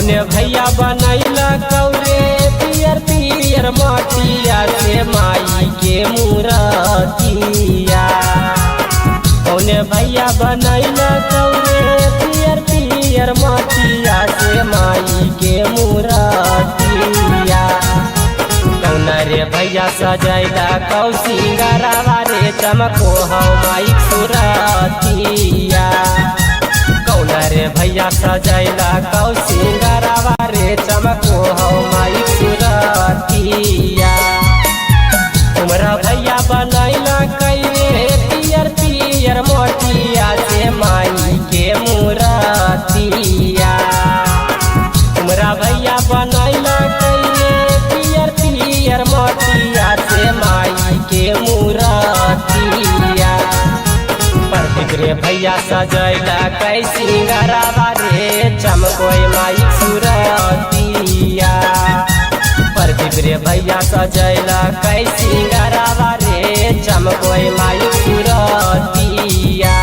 कौने भैया बनैला कौरे पियर पियर मटिया से माई के मूरतिया। कौने भैया बनैला कौरे पियर पियर मटिया से माई के मूरतिया। कौना रे भैया सजैला कौ सिंगारवा रे चमको हौ माई सूरतिया। कौना रे भैया सजैला कौ सिंगारवा रे चमको हौ माई सूरतिया। तुमरा भैया बनैला कैरे पियर पियर मोटिया से माई के मूरतिया। तुमरा भैया बनैला कैरे पियर पियर मोटिया से माई के मूरतिया। रे भैया सजैला कै सिंगारवा रे चमकोय माई सूरतिया। प्रदीप रे भैया सजैला कै सिंगारवा रे चमकोय माई सूरतिया।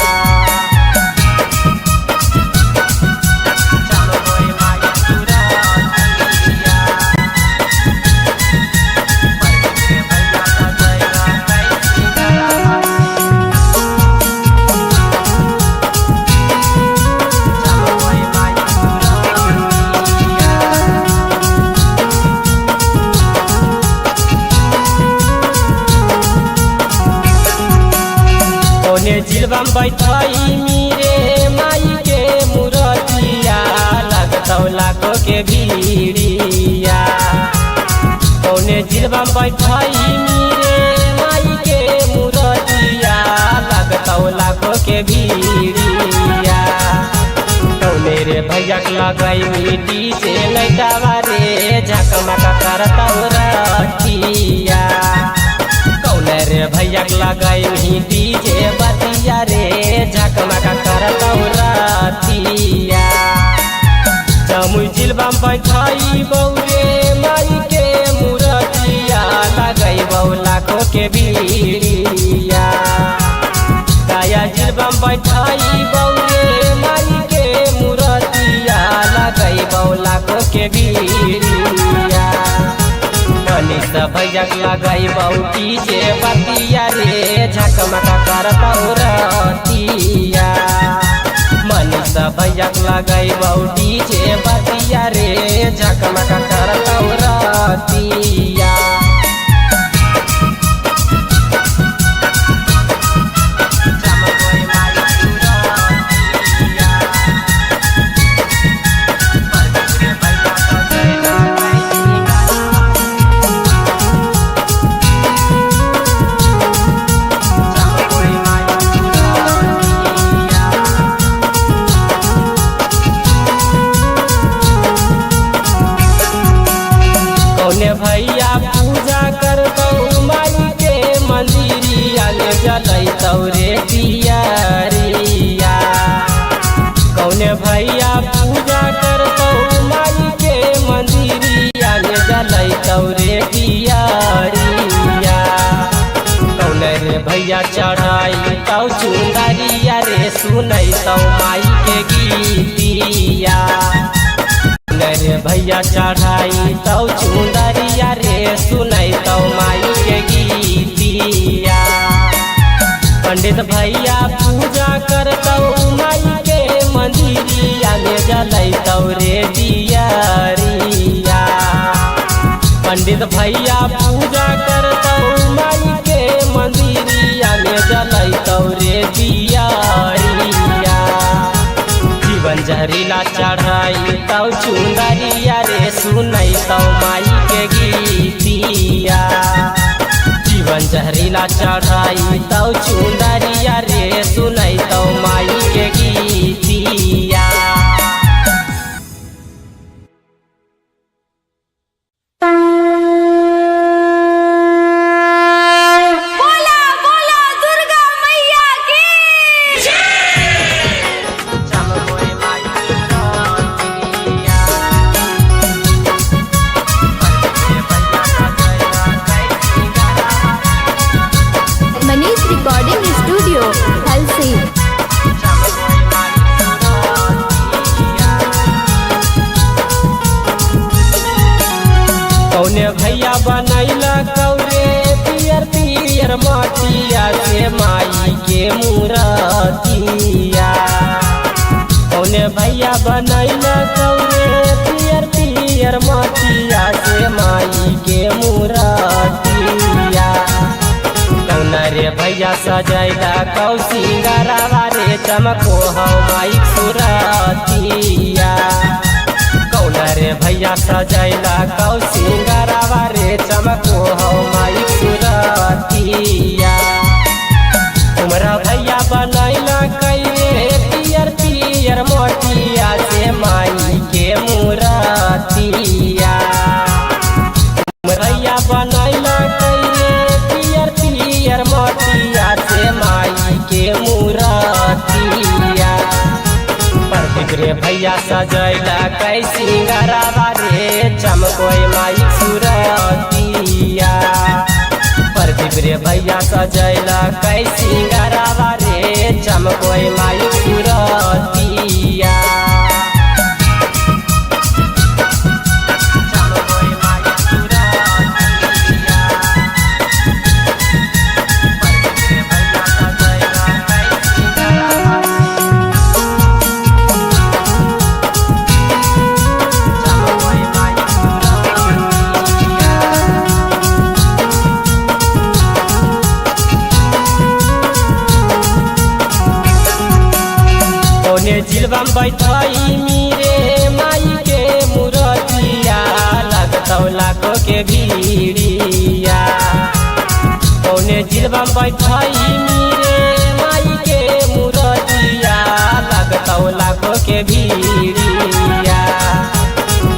जिलबम बैठाई मीरे माई के मूरतिया लगतौ लाखों के भीड़िया। कौने जिलबम बैठाई मीरे माई के मूरतिया लगतौ लाखों के भीड़िया। कौने रे भैया लगई मिट्टी से लैटावा रे झकमक करतौ रतिया। कौने रे भैया लगई मिट्टी जे बतिया रे झकमक करतौ रतिया। जमुई जिलबम बैठाई बौरे माई के मूरतिया लगई बौ लाखों के भीड़िया। काया जिलबम बैठाई बौरे माई के मूरतिया लगई बौ लाखों के भीड़िया। मनीष भैया लगई बौटी जे बतिया रे झकमक करतौ रतिया। मनीष भैया लगई बौटी जे बतिया रे झकमक करतौ रतिया। भैया पूजा करतौ माई के मंदिरिया ले जलैतौ रे दियरिया। कौने भैया पूजा करतौ माई के मंदिरिया ले जलैतौ रे दियरिया। कौने रे भैया चढ़ाई तौ चुंदरिया रे सुनैतौ माई के गीतिया। रे भैया चढ़ाई तौ चुंदरिया रे सुनैतौ माई के गीतिया। पंडित भैया पूजा करतौ माई के मंदिरिया में जलैतौ रे दियरिया। पंडित भैया पूजा करतौ माई के मंदिरिया में जलैतौ रे दियरिया। जीवन जहरीला चढ़ाई तौ चुंदरिया रे सुनैतौ माई के गीतिया। जीवन जहरीला चढ़ाई तौ चुंदरिया रे सुनैतौ माई के गीतिया। Recording studio Halsi. कौने भैया बनैला कौरे पियर पियर मटिया से माई के मूरतिया। कौने भैया बनैला कौरे पियर पियर मटिया से माई के मूरतिया। कौना रे भैया सजैला कौ सिंगारवा रे चमको हौ माई सूरतिया। कौना रे भैया सजैला कौ सिंगारवा रे चमको हौ माई सूरतिया। तुमरा भैया बनैला कैरे पियर पियर मोटिया से माई के मूरतिया। भैया बनैला कैरे पियर पियर मोटिया से माई के मूरतिया। प्रदीप रे भैया सजैला कै सिंगारवा रे चमकोय माई सूरतिया। प्रदीप रे भैया सजैला कै सिंगारवा रे चमकोय माई सूरतिया। जिलबम बैठाई मीरे माई के मूरतिया लगतौ लाखों के भीड़िया। कौने जिलबम बैठाई मीरे माई के मूरतिया लगतौ लाखों के भीड़िया।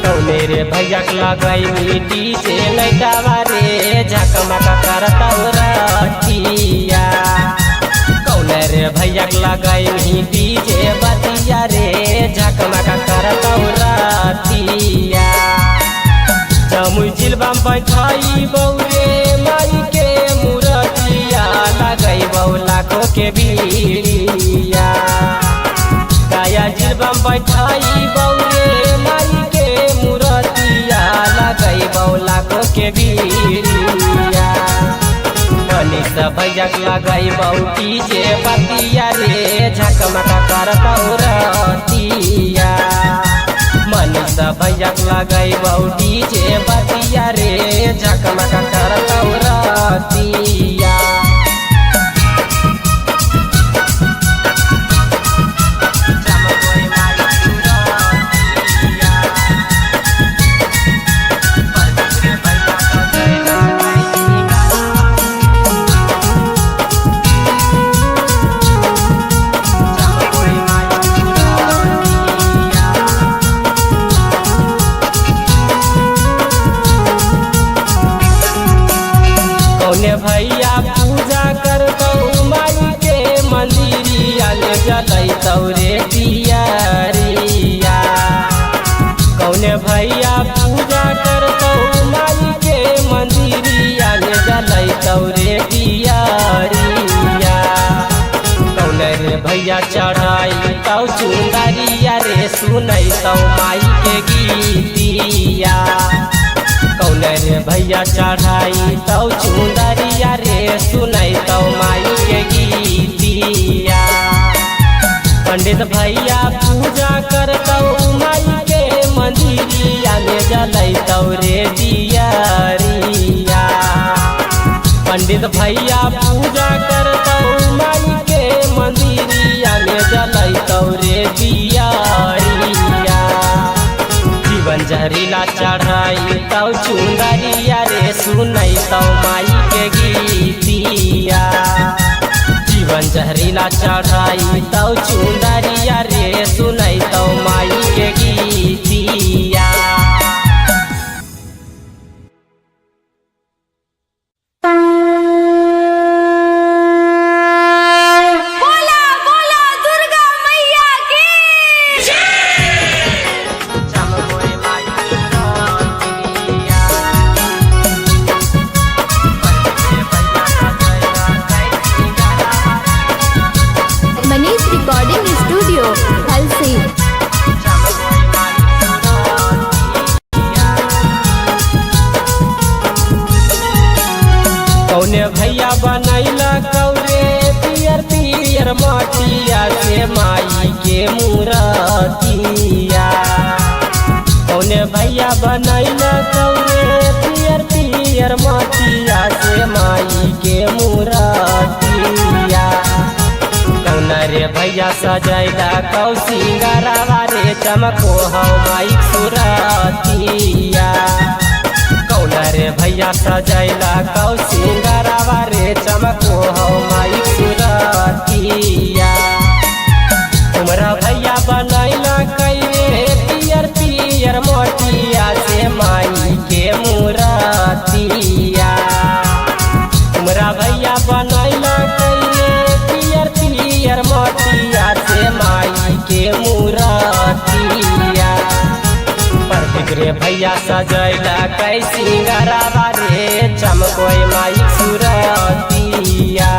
कौने रे भैया लगई मिट्टी से लैटावा रे झकमका करतौ रतिया। कौने रे भैया लगई डीजे बतिया रे झकमका करतौ रतिया। जमुई जिलबम बैठाई बौरे माई के मूरतिया लगई बहु लाखों के भीड़िया। काया जिलबम बैठाई बौरे माई के मूरतिया लगई बहु लाखों के भीड़िया। मनीष भैया लगई बौटी जे बतिया रे झकमका करतौ रतिया। मनीष भैया लगई बौटी जे बतिया रे झकमका करतौ रतिया। भैया पूजा करतौ माई के मंदिरिया ले जलैतौ रे दियरिया। कौने भैया पूजा करतौ माई के मंदिरिया ले जलैतौ रे दियरिया। कौने रे भैया चढ़ैतौ चुंदरिया रे सुनैतौ माई के गीतिया। कौने रे भैया चढ़ाई तौ चुंदरिया रे सुनैतौ माई के गीतिया। पंडित भैया पूजा करतौ माई के मंदिरिया में जलैतौ रे दियरिया। पंडित भैया पूजा करतौ माई के मंदिरिया में जलैतौ रे दियरिया। जीवन जहरीला चढ़ाई तौ चुंदरिया रे सुनैतौ माई के गीतिया। जीवन जहरीला चढ़ाई तौ चुंदरिया रे सुनैतौ माई के गीतिया। Recording studio Halsi. भैया बनैला कौरे पियर पियर माटिया से माई के मूरतिया। कौने भैया बनैला कौरे पियर पियर माटिया से माई के मूरतिया। कौना रे भैया सजैला कौ सिंगारवा रे चमको हौ माई सुरतिया। कौना रे भैया सजैला कौ सिंगारवा रे चमको हौ माई सुरतिया। तुमरा भैया बनैला कइरे पियर पियर मोटिया से माई के मूरतिया। तुमरा भैया बनैला कइरे पियर पियर मोटिया से माई के मूरतिया। रे भैया सजैला कै सिंगारवा रे चमकोय माई सुरतिया।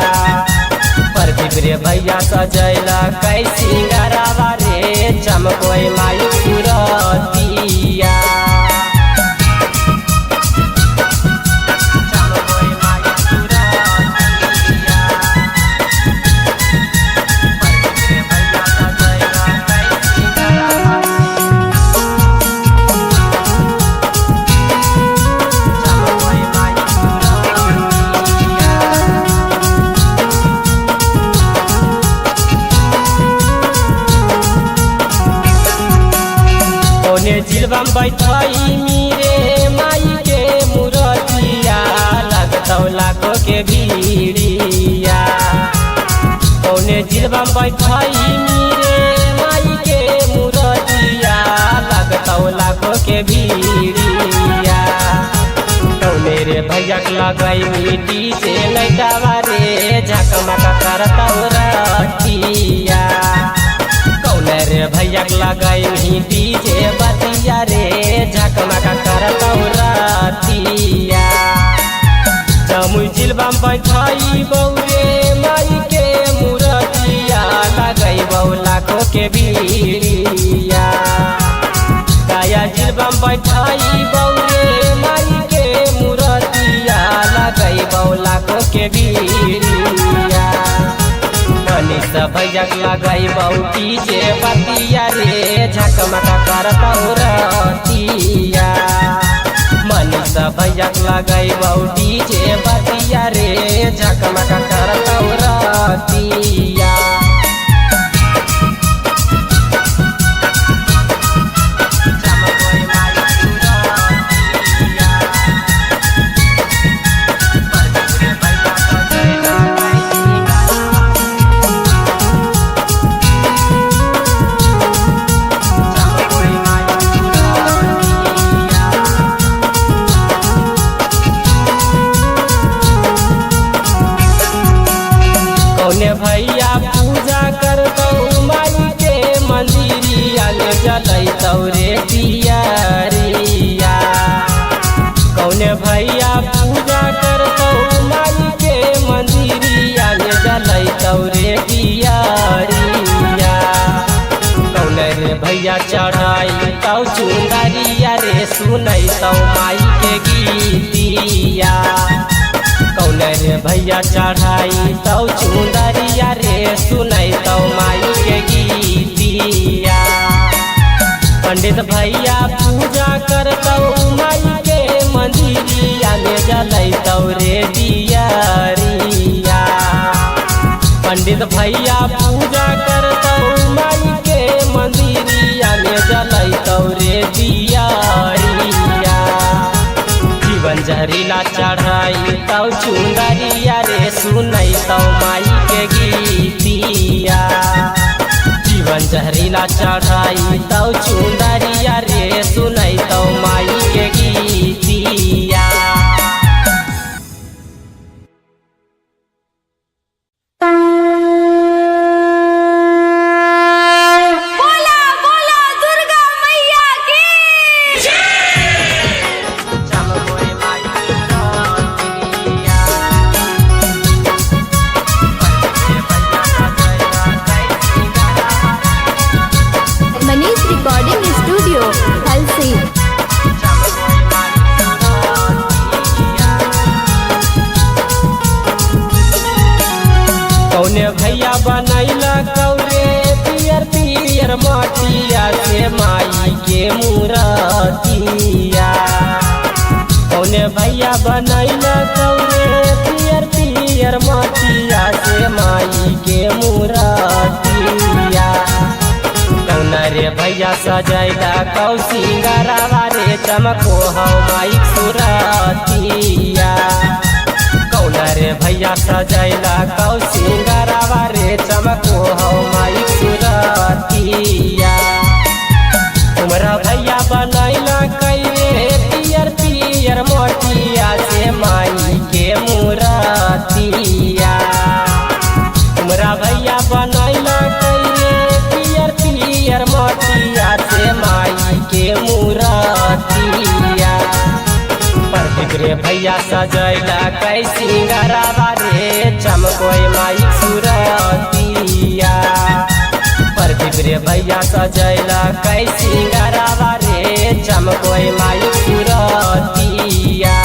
प्रदीप रे भैया सजैला कै सिंगारवा रे चमकोय माई सुरतिया। जिलबम बैठाई मीरे माई के मूरतिया लगतौ लाखों के भीड़िया। कौने जिलबम बैठाई मीरे माई के मूरतिया लगतौ लाखों के भीड़िया। कौने रे भैया लगई मिट्टी से लैटावा रे झकमका करतौ रतिया। कौने रे भैया लगई डीजे बतिया रे झकमका करतौ रतिया। जमुई जिलबम बैठाई बौरे माई के मूरतिया लगई बौ लाखों के भीड़िया। गया जिलबम बैठाई बौरे माई के मूरतिया लगई बौ लाखों के भीड़िया। मनीष भैया लगई बौटी जे बतिया रे झकमका करतौ रतिया। मनीष भैया लगई बौटी जे बतिया रे झकमका करतौ रतिया। कौने भैया पूजा करतौ माई के मंदिरिया में जलैतौ रे दियरिया। कौने भैया पूजा करतौ माई के मंदिरिया में जलैतौ रे दियरिया। कौने रे भैया चढ़ाई तौ चुंदरिया रे सुनैतौ माई के गीतिया। कौने रे भैया चढ़ाई तौ चुंदरिया रे सुनैतौ माई के गीतिया। पंडित भैया पूजा करतौ माई के मंदिरिया में जलैतौ रे दियरिया। पंडित भैया पूजा करतौ माई के मंदिरिया में जलैतौ रे दियरिया। जीवन जहरीला चढ़ाई तौ चुंदरिया रे सुनैतौ माई के गीतिया। जीवन जहरीला चढ़ाई तौ चुंदरिया रे सुनैतौ माई के गीतिया। Recording Studio, Halsey। माई के मूरतिया। कौने भैया बनैला कौरे पियर पियर मटिया से माई के मूरतिया। कौना रे भैया सजैला कौ सिंगारवा रे चमको हौ माई सूरतिया। कौना रे भैया सजैला कौ सिंगारवा रे चमको हौ माई सूरतिया। तुमरा भैया बनैला कैरे पियर पियर मोटिया से माई के मूरतिया। तुमरा भैया बनैला कैरे पियर पियर मोटिया से माई के मूरतिया। प्रदीप रे भैया सजैला कै सिंगारवा रे चमकोय माई सूरतिया। प्रदीप रे भैया सजैला कै सिंगारवा रे चमकोय माई सूरतिया।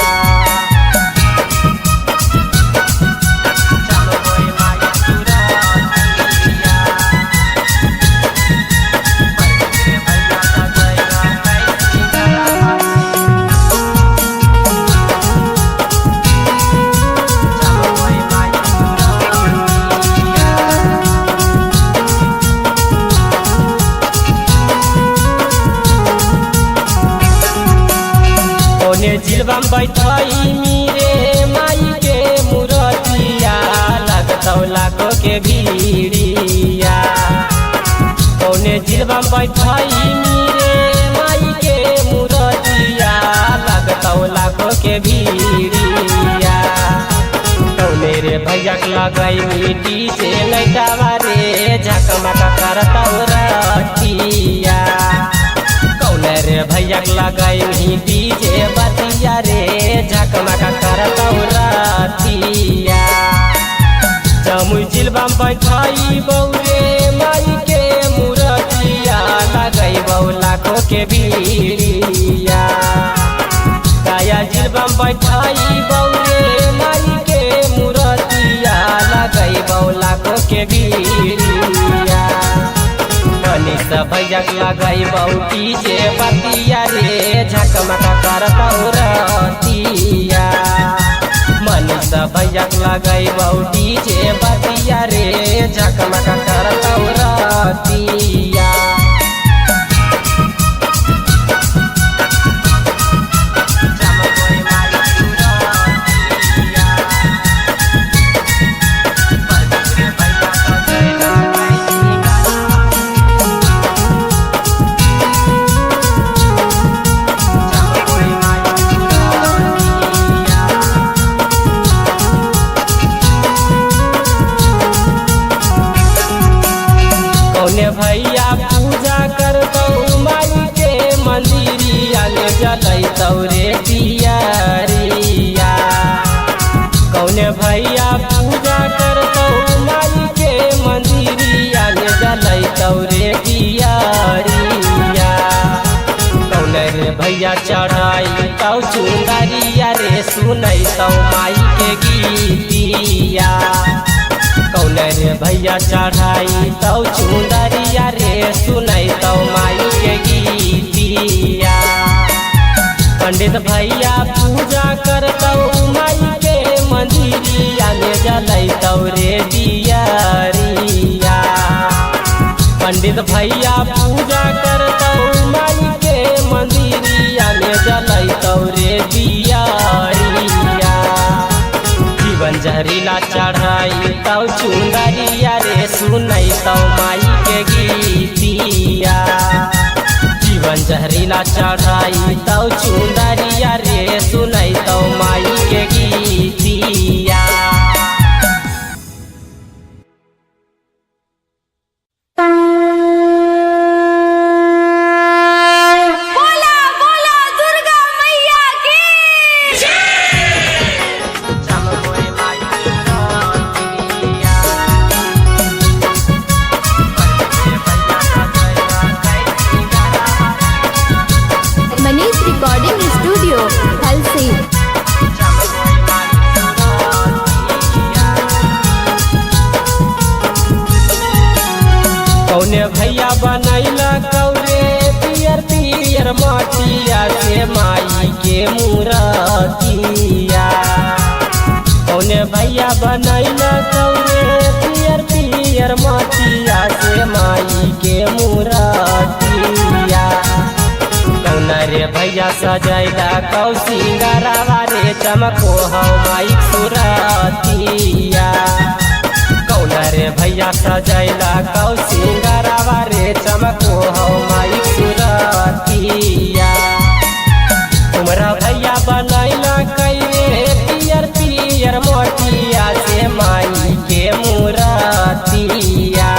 चमकोय माई सूरतिया। प्रदीप रे भैया सजैला कै सिंगारवा चमकोय माई सूरतिया। ओने जिलबम बैठाई मीरे माई के मूरतिया लगतौ लाखों के भीड़िया। ओने जिलबम बैठाई मीरे माई के मूरतिया लगतौ लाखों के भीड़िया। कौने रे भैया लगई मिट्टी से लैटावा रे झकमक करतौ रतिया। कौने रे भैया लगई डीजे बतिया रे झकमक करतौ रतिया। जमुई जिलबम बैठाई बौरे माई के मूरतिया लगई बौ लाखों के भीड़िया। काया जिलबम बैठाई बौरे माई के मूरतिया लगई बौ लाखों के भीड़िया। मनीष भैया लगई बौटी जे बतिया रे झकमक करतौ रतिया। मनीष भैया लगई बौटी जे बतिया रे झकमक करतौ रतिया। चमकोय माई सूरतिया। प्रदीप रे भैया सजैला कै चमकोय माई सूरतिया। कौने भैया पूजा करतौ माई के मंदिरिया ले जलैतौ रे दियरिया। कौने भैया पूजा करतौ माई के मंदिरिया ले जलैतौ रे दियरिया। कौने रे भैया चढ़ाई तौ चुंदरिया रे सुनैतौ माई के गीतिया। कौने रे भैया चढ़ाई तौ चुंदरिया रे सुनैतौ माई के गीतिया। पंडित भैया पूजा करतौ माई के मंदिरिया में जलैतौ रे दियरिया। पंडित भैया पूजा करतौ माई के मंदिरिया में जलैतौ रे दियरिया। जीवन जहरीला चढ़ाई तौ चुंदरिया रे सुनैतौ माई के गीतिया। जीवन जहरीला चढ़ाई तौ चुंदरिया रे सुनैतौ माई के गीतिया। बोला बोला दुर्गा मैया की। चमकोय माई सूरतिया। Manish recording studio Halsi. कौने भैया बनैला कौरे मटिया से माई के मूरतिया। कौने भैया बनैला कौने पियर पियर मटिया से माई के मूरतिया। कौना रे भैया सजैला कौ सिंगारवा रे चमको हौ माई सूरतिया। कौना रे भैया सजैला कौ सिंगारवा रे चमको हौ माई सूरतिया। तुमरा भैया बनैला कैले पियर पियर मोटिया से माई के मूरतिया।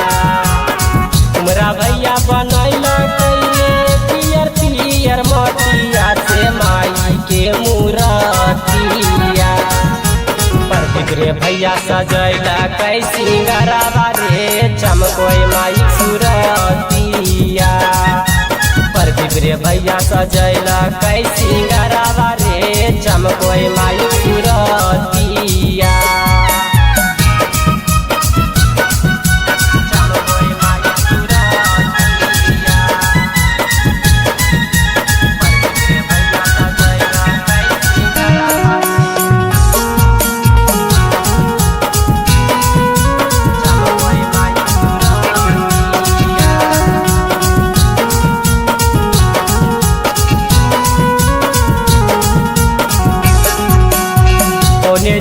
तुमरा भैया बनैला कैले पियर पियर मोटिया से माई के मूरतिया। प्रदीप रे भैया सजैला कै सिंगारवा रे चमकोय माई सूरतिया। प्रदीप रे भैया सजैला कै सिंगारवा रे चमकोय माई सूरतिया।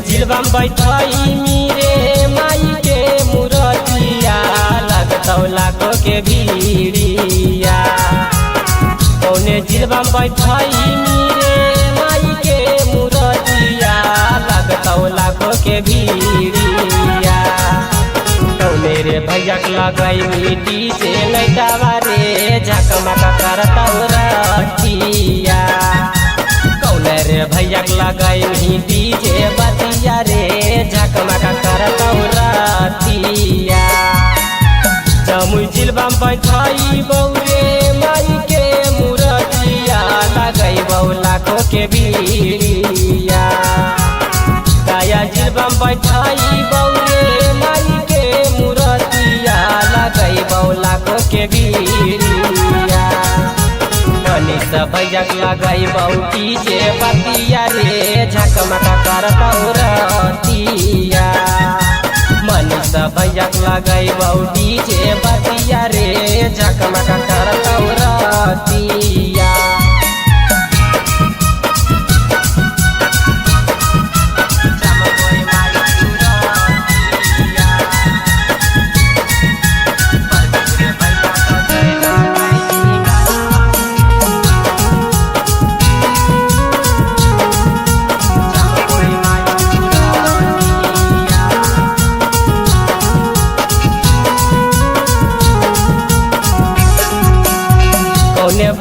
जिलबम बैठाई मीरे माई के मूरतिया। लगतौ लाखों के भीड़िया। कौने जिलबम बैठाई मीरे माई के मूरतिया। लगतौ लाखों के भीड़िया। कौने रे भैया लगई मिट्टी से लैटावा रे झकमक करतौ रखिया। कौने रे भैया लगई मिट्टी जे बतिया रे झकमक करतौ रतिया। जमुई जिलबम बैठाई बौरे माई के मूरतिया। लगई बौ लाखों के भीड़िया। काया जिलबम बैठाई बौरे माई के मूरतिया। लगई बौ लाखों के भीड़िया। मनीष भैया लगई बौटी जे बतिया रे झकमक करतौ रतिया। मनीष भैया लगई बौटी जे बतिया रे झकमक करतौ रतिया।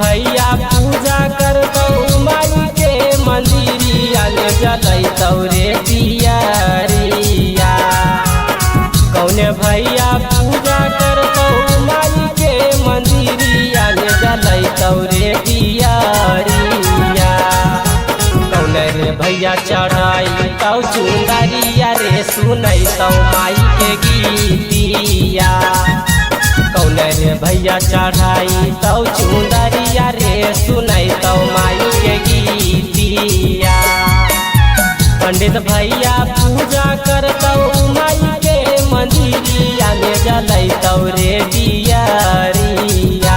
भैया पूजा करतौ माई के मंदिरिया। ले जलैतौ रे दियरिया। कौने भैया पूजा करतौ माई के मंदिरिया। ले जलैतौ रे दियरिया। कौने रे भैया चढ़ैतौ चुंदरिया रे सुनैतौ माई के गीतिया। कौने रे भैया चढ़ाई तौ चुंदरिया रे सुनैतौ माई के गीतिया। पंडित भैया पूजा करतौ माई के मंदिरिया। ले जलैतौ रे दियरिया।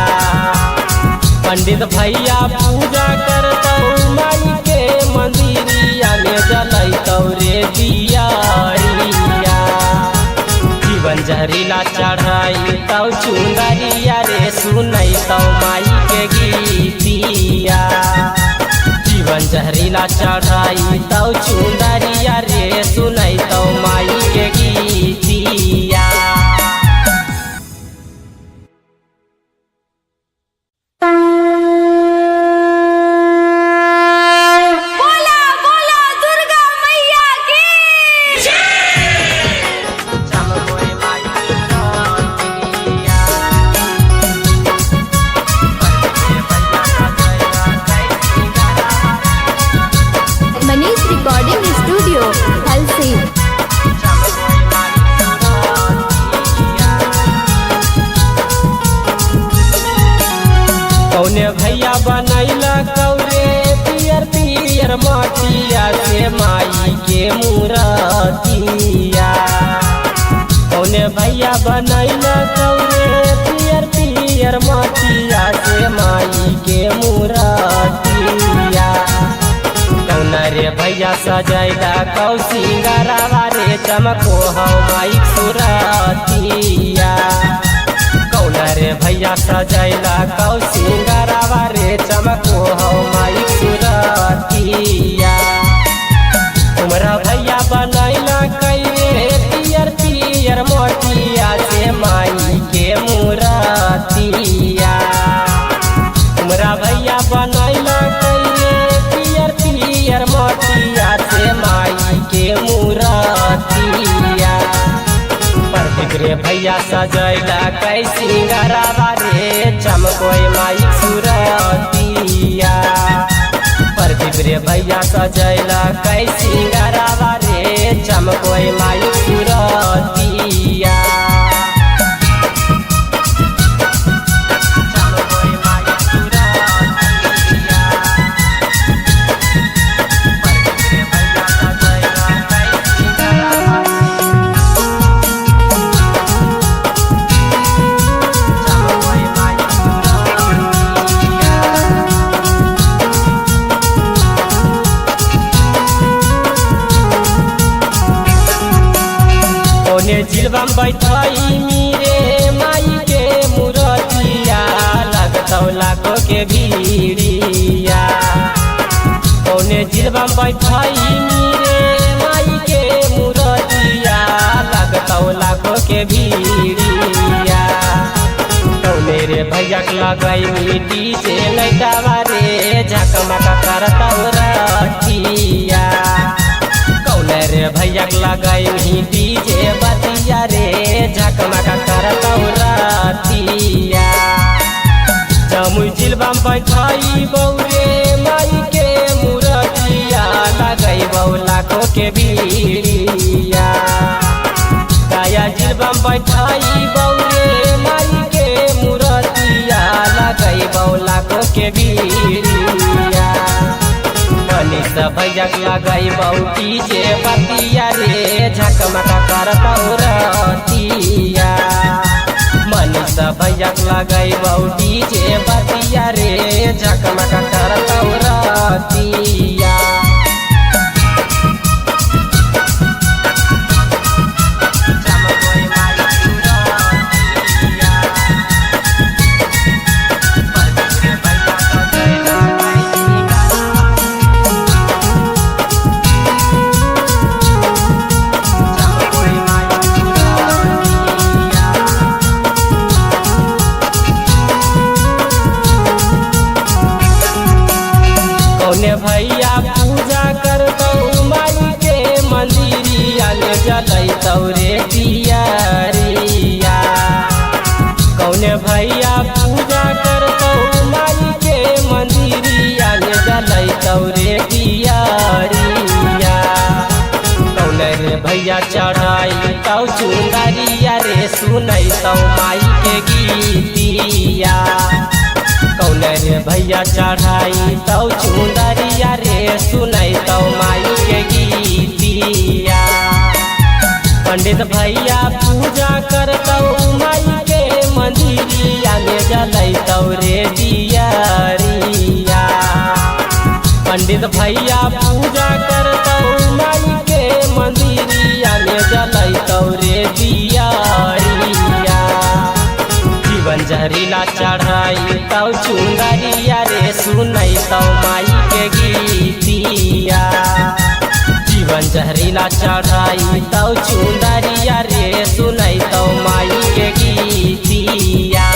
पंडित भैया पूजा करतौ माई के मंदिरिया। ले जलैतौ रे दियरिया। जीवन जहरीला चढ़ाई तौ चुंदरिया रे सुनैतौ माई के गीतिया। जीवन जहरीला चढ़ाई तौ चुंदरिया रे सुनैतौ माई के गीतिया। Manish recording studio Halsi. मटिया से माई के मूरतिया। कौने भैया बनैला कौरे पियर पियर मटिया से माई के मूरतिया। कौना रे भैया सजैला कौ सिंगारवा रे चमको हौ माई सूरतिया। कौना रे भैया सजैला कौ सिंगारवा रे चमको हौ माई सूरतिया। तुमरा भैया बनैला कैरे पियर पियर मोटिया से माई के मूरतिया। तुमरा भैया बनैला कैरे पियर पियर मोटिया से माई के मूरतिया। प्रदीप रे भैया सजैला कै सिंगारवा रे चमकोय माई सूरतिया। प्रदीप रे भैया सजैला कै सिंगारवा रे चमकोय माई सूरतिया। जिलबम बैठाई मीरे माई के मूरतिया लगतौ लाखों के भीड़िया। कौने जिलबम बैठाई मीरे माई के मूरतिया लगतौ लाखों के भीड़िया। कौने रे भैया लगई मिट्टी से लैटावा रे झकमका करतौ रतिया। कौने रे भैया लगई डीजे बतिया रे झकमका करतौ रतिया। जमुई जिलबम बैठाई बौरे माई के मूरतिया लगई बौ लाखों के भीड़िया। काया जिलबम बैठाई बौरे माई के मूरतिया लगई बौ लाखों के भीड़िया। मनीष भैया लगई बौटी जे बतिया रे झकमका करतौ रतिया। मनीष भैया लगई बौटी जे बतिया रे झकमका करतौ रतिया। भैया पूजा करतौ माई के मंदिरिया ले जलैतौ रे दियरिया। कौने भैया पूजा करतौ माई के मंदिरिया ले जलैतौ रे दियरिया। कौने रे भैया चढ़ैतौ चुनरिया रे सुनैतौ माई के गीतिया। कौने रे भैया चढ़ाई तौ चुनरिया रे सुनैतौ माई के गीतिया। पंडित भैया पूजा करतौ माई के मंदिरिया में जलैतौ रे दियरिया। पंडित भैया पूजा करतौ माई के मंदिरिया में जलैतौ रे दियरिया। जीवन जहरीला चढ़ाई तौ चुनरिया रे सुनैतौ माई के गीतिया। जीवन जहरीला चढ़ाई तौ चुनरिया रे सुनैतौ माई के गीतिया।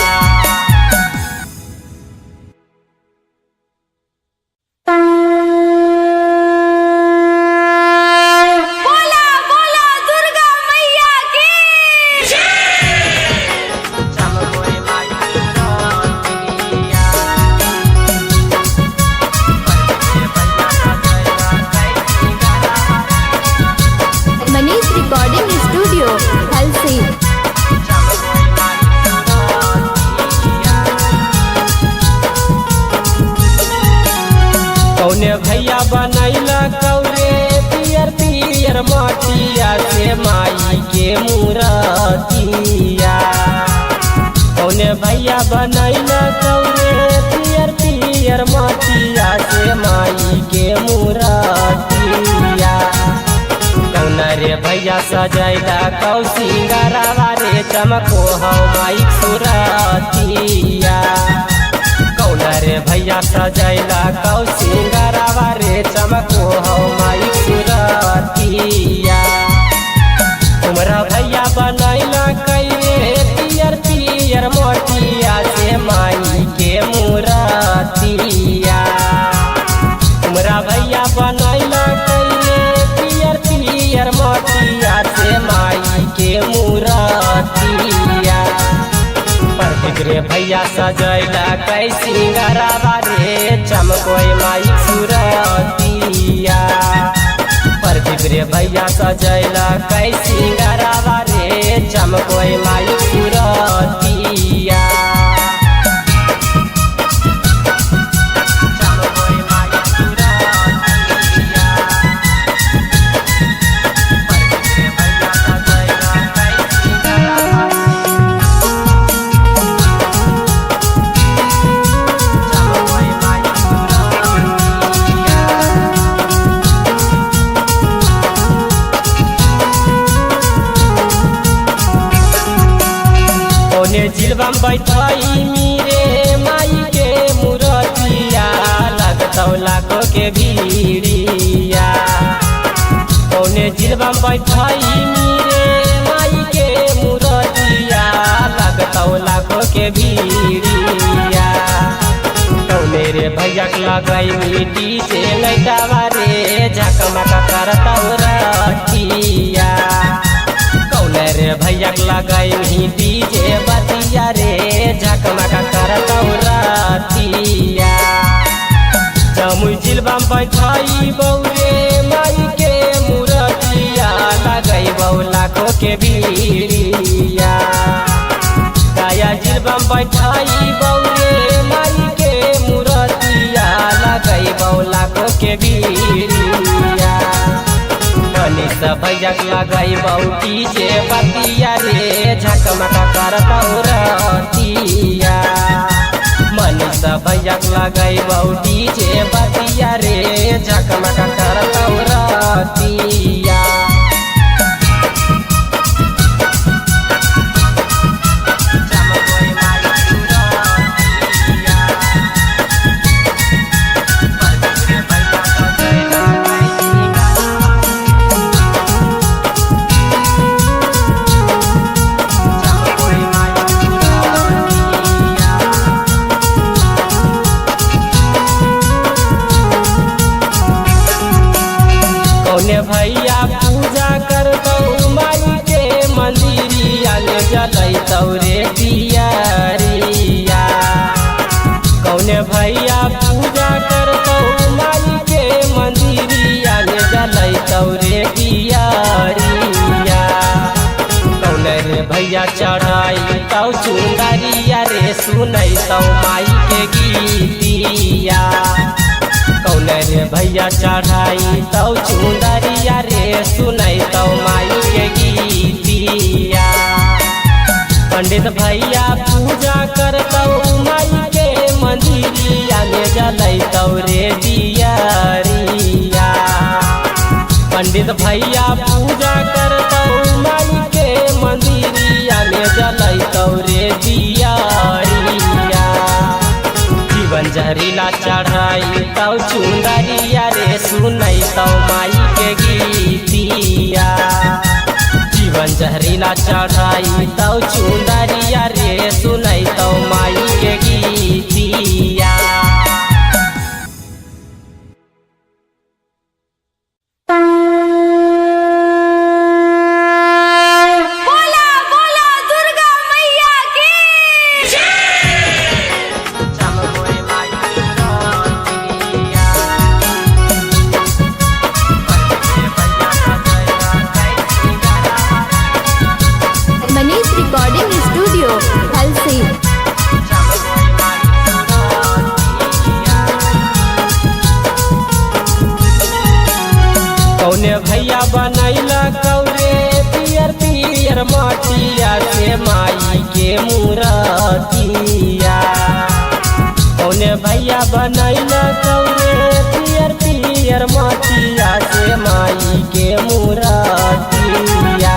Manish recording studio Halsi. कौने भैया बनैला कौरे पियर पियर मटिया से माई के मूरतिया। कौने भैया बनैला कौरे पियर पियर मटिया से माई के मूरतिया। कौना रे भैया सजैला कौ सिंगारवा रे चमको हौ माई सुरतिया। कौना रे भैया सजैला कौ सिंगारवा रे चमको हौ माई सुरतिया। तुमरा भैया बनैला कैरे पियर पियर मोटिया से माई के मूरतिया। तुमरा भैया बनैला कैरे पियर पियर मोटिया से माई के मूरतिया। प्रदीप रे भैया सजैला कै सिंगारवा रे चमकोय माई सुरतिया। प्रदीप रे भैया सजैला कै सिंगारवा रे चमकोय माई सुरतिया। जिलबम बैठाई मीरे माई के मूरतिया लगतौ लाखों के भीड़िया। कौने जिलबम बैठाई मीरे माई के मूरतिया लगतौ लाखों के भीड़िया। कौने रे भैया लगाई मिट्टी से लैटावा रे झकमक करतौ रतिया। कौने रे भैया लगाई मिट्टी से बतिया रे झकमक करतौ रतिया। जमुई जिलबम बैठाई बौरे माई के मूरतिया लगई बौ लाखों के भीड़िया। काया जिलबम बैठाई बौरे माई के मूरतिया लगई बौ लाखों के भीड़िया। मनीष भैया लगाई बौटी से बतिया रे झकमक करतौ रतिया। मनीष भैया लगाई बौटी से बतिया रे झकमक करतौ रतिया। कौने भैया पूजा करतौ माई के मंदिरिया ले जलैतौ रे दियरिया। कौने भैया पूजा करतौ माई के मंदिरिया ले जलैतौ रे दियरिया। कौने रे भैया चढ़ाई तौ चुंदरिया रे सुनैतौ माई के गीतिया। कौने रे भैया चढ़ाई तौ चुंदरिया रे सुनैतौ माई के गीतिया। पंडित भैया पूजा करतौ माई के मंदिरिया में जलैतौ रे दियरिया। पंडित भैया पूजा करतौ माई के मंदिरिया में जलैतौ रे दियरिया। जीवन जहरीला चढ़ाई तौ चुंदरिया रे सुनैतौ माई के गीतिया। जीवन जहरीला चढ़ाई तौ चुंदरिया रे सुनैतौ माई के गीतिया। Recording Studio कौने भैया बनैला कौरे पियर पियर माटिया से माई के मूरतिया। कौने भैया बनैला कौरे पियर पियर माटिया से माई के मूरतिया।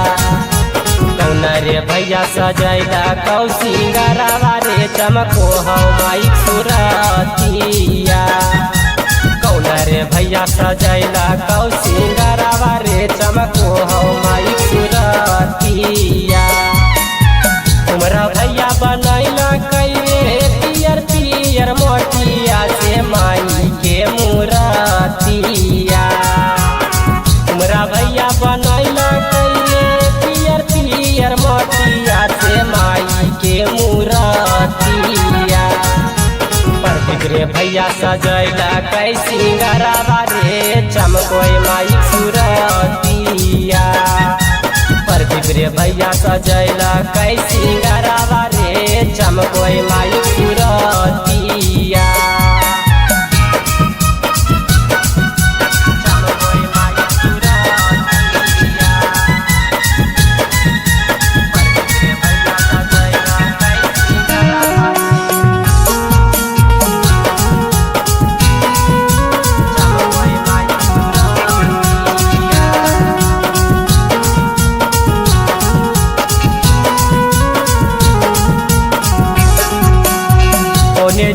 कौना रे भैया सजैला कौ सिंगारावा रे चमको हौ माई सुरतिया। कौना रे भैया सजैला कौ सिंगारावा रे चमको हौ माई सुरतिया। तुमरा भैया बनैला कइले पियर पियर मोटिया से माई के मूरतिया। तुमरा भैया बनैला कइले पियर पियर मोटिया से माई के मूरतिया। प्रदीप रे भैया सजैला कै सिंगारावा रे चमकोय माई सुरतिया। प्रदीप रे भैया सजैला कै सिंगारावा रे चमकोय माई सुरतिया।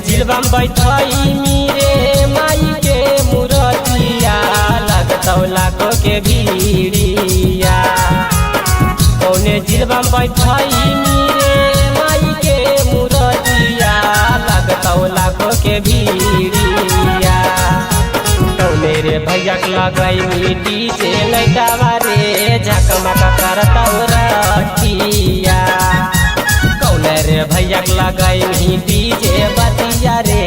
जिलबम बैठाई मीरे माई के मूरतिया लगतौ लाखों के भीड़िया। कौने जिलबम बैठाई मीरे माई के मूरतिया लगतौ लाखों के भीड़िया। कौने रे भैया लगाई मिट्टी से नैटावा रे झकमक करतौ रतिया। कौने रे भैया लगाई डीजे बतिया रे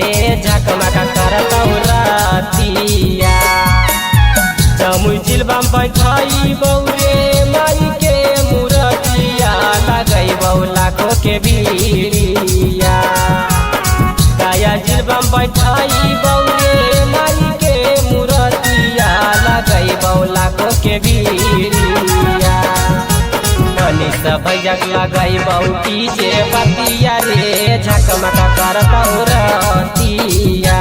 झकमक करतौ रतिया। जमुई जिलबम बैठाई बौरे माई के मूरतिया लगैबौ लाखों के भीड़िया। गया जिलबम बैठाई बौरे माई के मूरतिया लगैबौ लाखों के भीड़िया। मनीष भैया लगैबौ डीजे बतिया रे झकमक करतौ रतिया।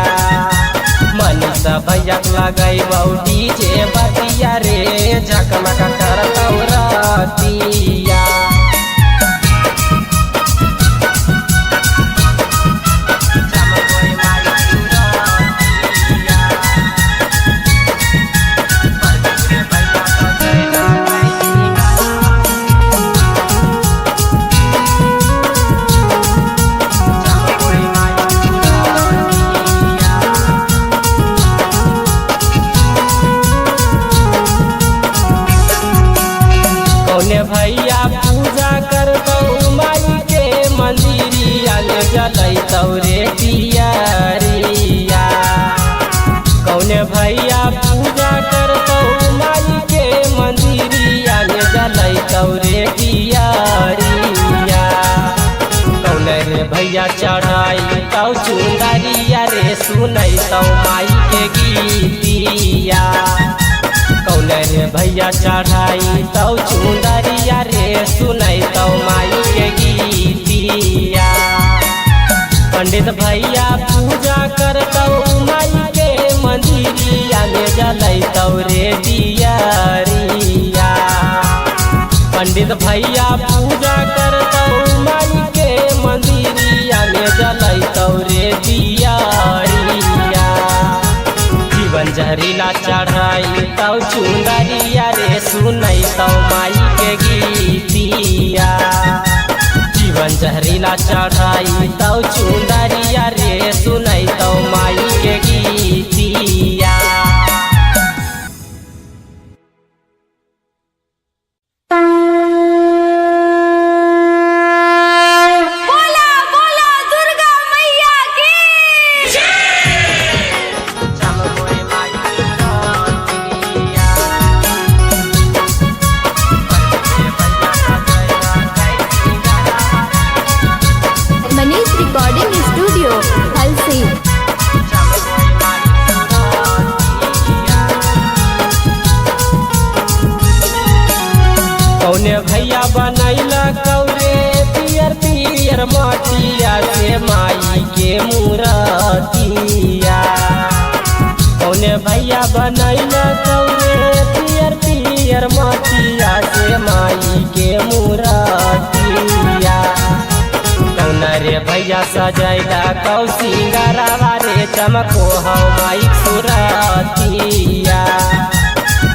मनीष भैया लगैबौ डीजे बतिया रे झकमक करतौ रतिया। कौने भैया पूजा करतौ माई के मंदिरिया ले जलैतौ रे दियरिया। कौने भैया पूजा करतौ माई के मंदिरिया ले जलैतौ रे दियरिया। कौने रे भैया चढ़ाई तौ चुंदरिया रे सुनैतौ माई के गीतिया। कौने रे भैया चढ़ाई तौ चुंदरिया रे सुनैतौ माई के गीतिया। पंडित भैया पूजा करतौ माई के मंदिरिया में जलैतौ रे दियरिया। पंडित भैया पूजा करतौ माई के मंदिरिया में जलैतौ रे दियरिया। जीवन जहरीला चढ़ाई तौ चुंदरिया रे सुनैतौ माई के गीतिया। जीवन जहरीला चढ़ाई तौ चुंदरिया रे सुनैतौ माई के गीतिया। Manish recording studio Halsi. कौने भैया बनैला कौरे पियर पियर माटिया से माई के मूरतिया। कौने भैया बनैला कौरे पियर पियर माटिया से माई के मूरतिया। कौना रे भैया सजैला कौ सिंगारवा रे चमको हौ माई सुरतिया।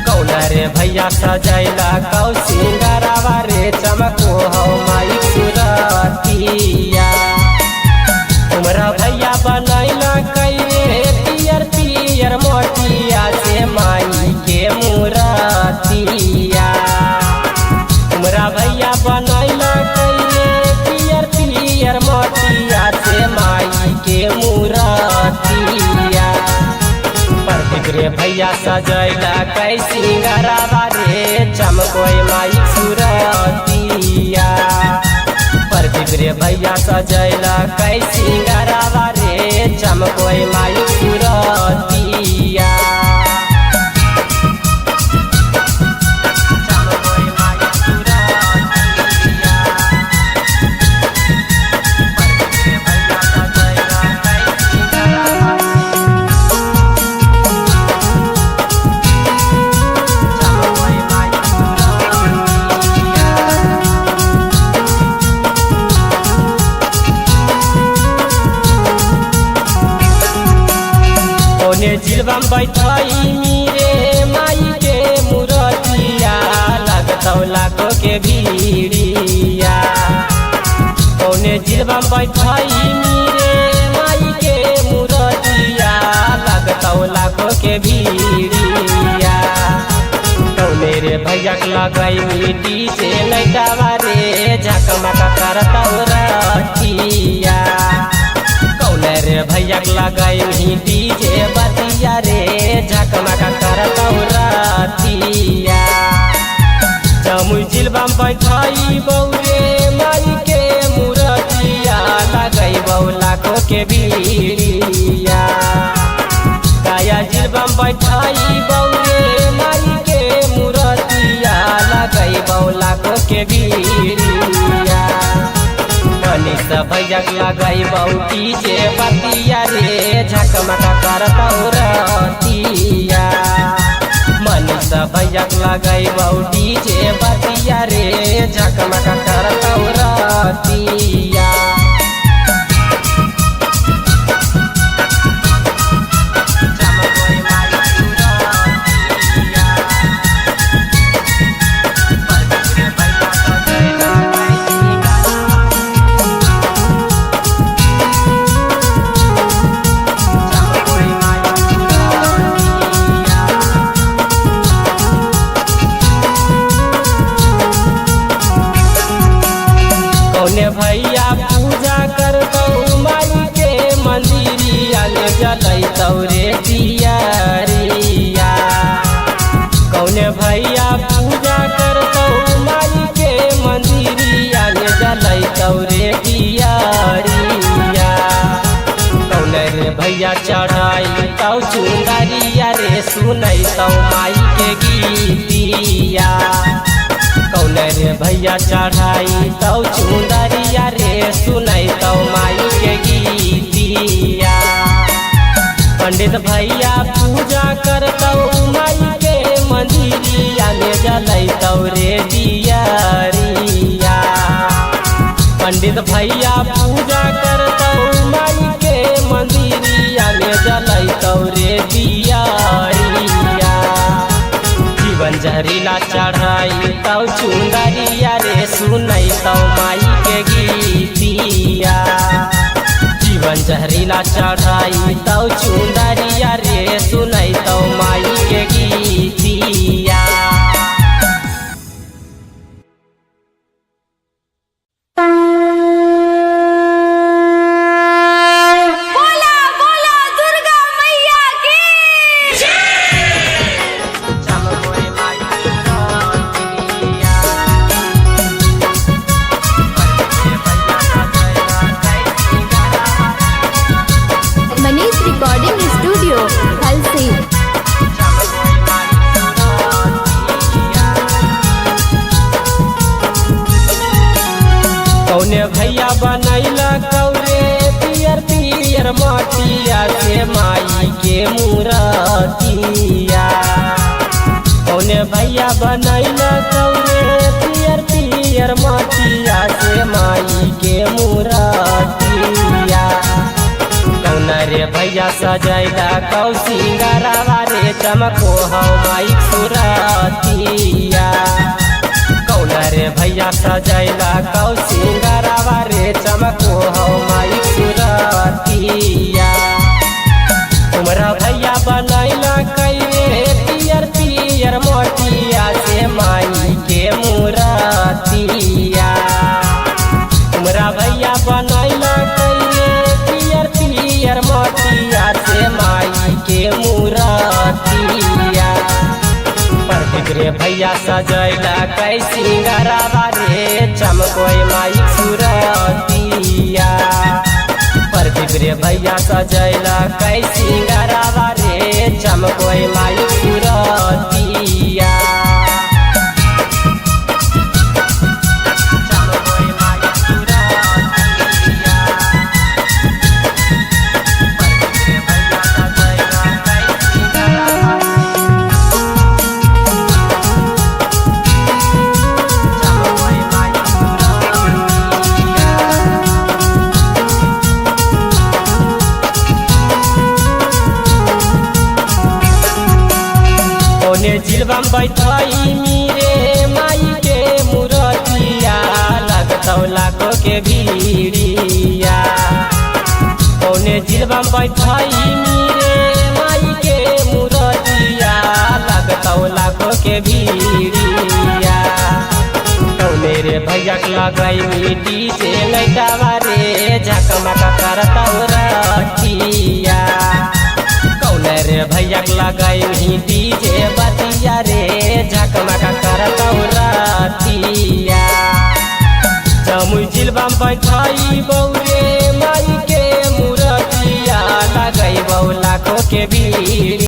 कौना रे भैया सजैला कौ सिंगारवा रे चमको हौ माई सुरतिया। तुमरा भैया बनैला कैरे पियर पियर मोटिया से माई के मूरतिया। तुमरा भैया बनैला कैरे पियर पियर मोटिया से माई के मूरतिया। रे भैया सजैला कै सिंगारवा रे चमकोय माई सुरतिया। प्रदीप रे भैया सजैला कै सिंगारवा रे चमकोय माई सुरतिया। जिलबा बैठाई रे माई के मूरतिया लगतौ लाखों के भीड़िया। कौने जिलबा बैठाई रे माई के मूरतिया लगतौ लाखों के भीड़िया। कौने रे भैया लगई डीजे लैटावा रे झकमका करतौ रतिया। कौने रे भैया लगई डीजे बतिया रे झकमका करतौ रतिया। जमुई जिलबा बैठाई बौरे माई के मूरतिया लगई बौ लाखों के भीड़िया। गाया जिलबा बैठाई बौरे माई के मूरतिया लगई बौ लाखों के भीड़िया। मनीष भैया लगई बौ डीजे बतिया रे झकमका करतौ रतिया। मनीष भैया लगई बौ डीजे बतिया रे झकमका करतौ रतिया। कौने भैया पूजा करतौ माई के मंदिरिया ले जलैतौ रे दियरिया। कौने भैया पूजा करतौ माई के मंदिरिया ले जलैतौ रे दियरिया। कौने रे भैया चढ़ाई तौ चुंदरिया रे सुनैतौ माई के गीतिया। कौने रे भैया चढ़ाई तौ चुंदरिया रे सुनैतौ माई के गीतिया। पंडित भैया पूजा करतौ माई के मंदिरिया ले जलैतौ रे दियरिया। पंडित भैया पूजा करतौ माई के मंदिरिया ले जलैतौ रे दियरिया। जीवन जहरीला चढ़ाई तौ चुंदरिया रे सुनैतौ माई के गीतिया। जीवन जहरीला चढ़ाई तौ चुंदरिया रे सुनैतौ माई के गीतिया। Manish recording studio Halsi. मटिया से माई के मूरतिया कौने भैया बनैल कौने पियर पियर मटिया से माई के मूरतिया कौना रे भैया सजैला कौ सिंगारवा रे चमको हौ माई सूरतिया कौना रे भैया सजैला कौ सिंगारवा रे चमको हौ माई सूरतिया तुमरा भैया बनैला कैले पियर पियर मोटिया से माई के मूरतिया तुमरा भैया बनैला कैले पियर पियर मोटिया से माई के मूरतिया प्रदीप रे भैया सजैला कै सिंगारवा रे चमकोय माई सूरतिया प्रदीप रे भैया सजैला कै सिंगारवा रे चमकोय माई सूरतिया चमकोय माई सूरतिया प्रदीप रे भैया सजैला कै सिंगारवा चमकोय माई सूरतिया ओने जिलबम बैठाई मीरे माई के मूरतिया लगतौ लाखों के भीड़िया ओने जिलबम बैठाई मीरे माई के मूरतिया लगतौ लाखों के भीड़िया कौने रे भैया लगई मिट्टी से लैटावा रे झकमक करतौ रखिया कौने रे भैया लगई डीजे बतिया रे झकमक करतौ रतिया जमुई जिलबम बैठाई